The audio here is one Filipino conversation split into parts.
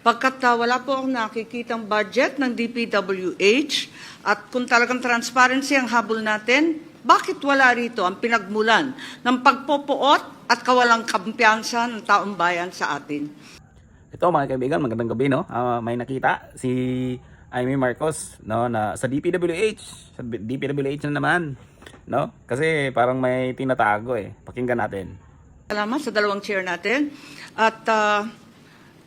Pagkat wala po akong nakikitang budget ng DPWH at kung talagang transparency ang habol natin, bakit wala rito ang pinagmulan ng pagpopoot at kawalang kampiyansa ng taong bayan sa atin? Ito mga kaibigan, magandang gabi, no? May nakita si Amy Marcos, no, na sa DPWH. Sa DPWH na naman, no? Kasi parang may tinatago eh. Pakinggan natin. Salamat sa dalawang chair natin at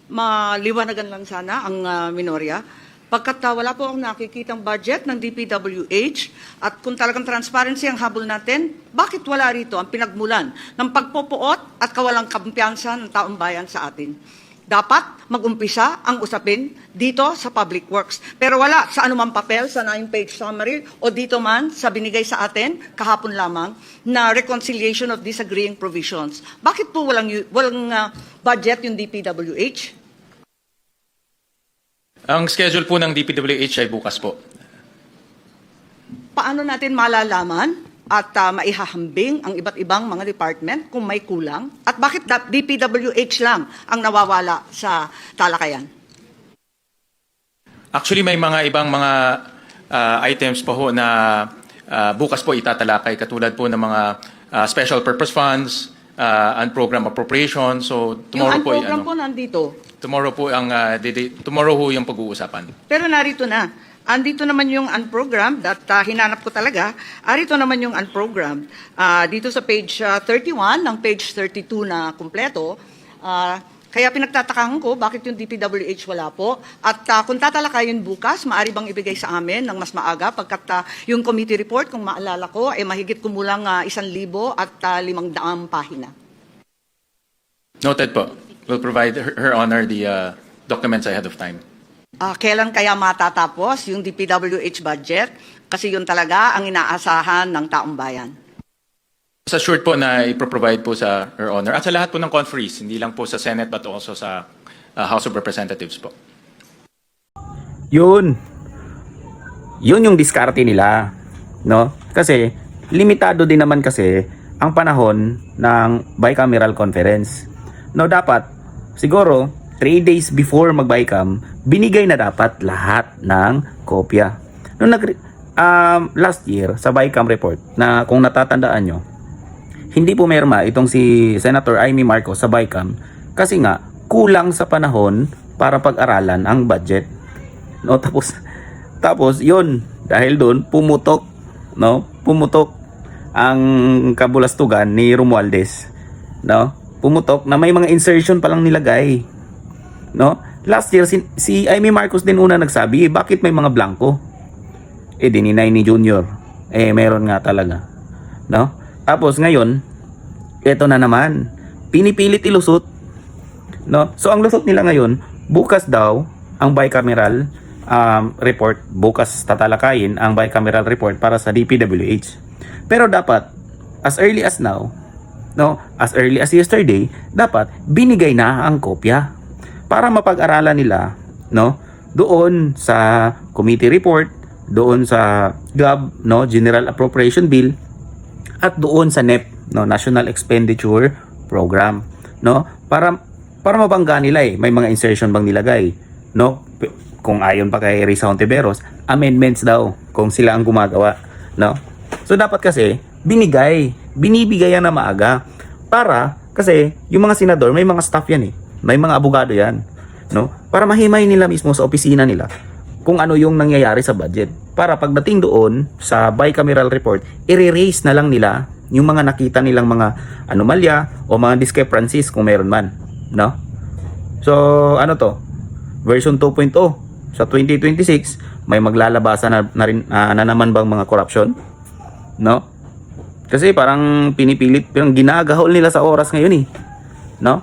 maliwanagan lang sana ang minorya. Pagkat wala po akong nakikitang budget ng DPWH at kung talagang transparency ang habol natin, bakit wala rito ang pinagmulan ng pagpopoot at kawalang kampiyansa ng taong bayan sa atin? Dapat mag-umpisa ang usapin dito sa Public Works. Pero wala sa anumang papel, sa 9-page summary o dito man sa binigay sa atin kahapon lamang na reconciliation of disagreeing provisions. Bakit po walang budget yung DPWH? Ang schedule po ng DPWH ay bukas po. Paano natin malalaman at maihahambing ang iba't ibang mga department kung may kulang? At bakit DPWH lang ang nawawala sa talakayan? Actually, may mga ibang mga items po ho na bukas po itatalakay katulad po ng mga special purpose funds, and program appropriation. So tomorrow po yung program po nandito. Tomorrow po ang tomorrow ho yung pag-uusapan. Pero narito na. Andito naman yung unprogrammed at hinanap ko talaga. Arito naman yung unprogrammed. Dito sa page 31 ng page 32 na kumpleto. Kaya pinagtatakahan ko bakit yung DPWH wala po. At kung tatalakayin bukas, maaari bang ibigay sa amin ng mas maaga pagkat yung committee report, kung maalala ko, ay mahigit kumulang 1,000 at 500 pahina. Noted po. We'll provide Her Honor the documents ahead of time. Kailan kaya matatapos yung DPWH budget? Kasi yun talaga ang inaasahan ng taong bayan. Sa assured po na ipro-provide po sa Her Honor at sa lahat po ng conferees, hindi lang po sa Senate but also sa House of Representatives po. Yun yung diskarte nila, no? Kasi limitado din naman kasi ang panahon ng bicameral conference. No, dapat siguro 3 days before mag-BICAM, binigay na dapat lahat ng kopya. Nung last year sa BICAM report na kung natatandaan nyo, hindi pumirma itong si Senator Amy Marcos sa BICAM kasi nga kulang sa panahon para pag-aralan ang budget. No, tapos yun, dahil doon pumutok ang kabulastugan ni Romualdez, no? Pumutok na may mga insertion pa lang nilagay, no? Last year si Amy Marcos din una nagsabi, bakit may mga blanco? Dininay ni Junior. Meron nga talaga, no? Tapos ngayon, eto na naman, pinipilit ilusot, no? So ang lusot nila ngayon, bukas daw ang bicameral report, bukas tatalakayin ang bicameral report para sa DPWH. Pero dapat as early as now, no, as early as yesterday, dapat binigay na ang kopya para mapag-aralan nila, no, doon sa committee report, doon sa GAB, no, General Appropriation Bill, at doon sa NEP, no, National Expenditure Program, no, para mabangga nila may mga insertion bang nilagay, no, kung ayon pa kay Risa Hontiveros, amendments daw kung sila ang gumagawa, no. So dapat kasi binibigay yan na maaga para kasi yung mga senador may mga staff yan may mga abogado yan, no, para mahimay nila mismo sa opisina nila kung ano yung nangyayari sa budget, para pagdating doon sa bicameral report i-raise na lang nila yung mga nakita nilang mga anomalya o mga discrepancies kung meron man, no. So ano to, version 2.0 sa 2026, may maglalabasan na naman bang mga corruption, no? Kasi parang pinipilit, parang ginagahol nila sa oras ngayon no?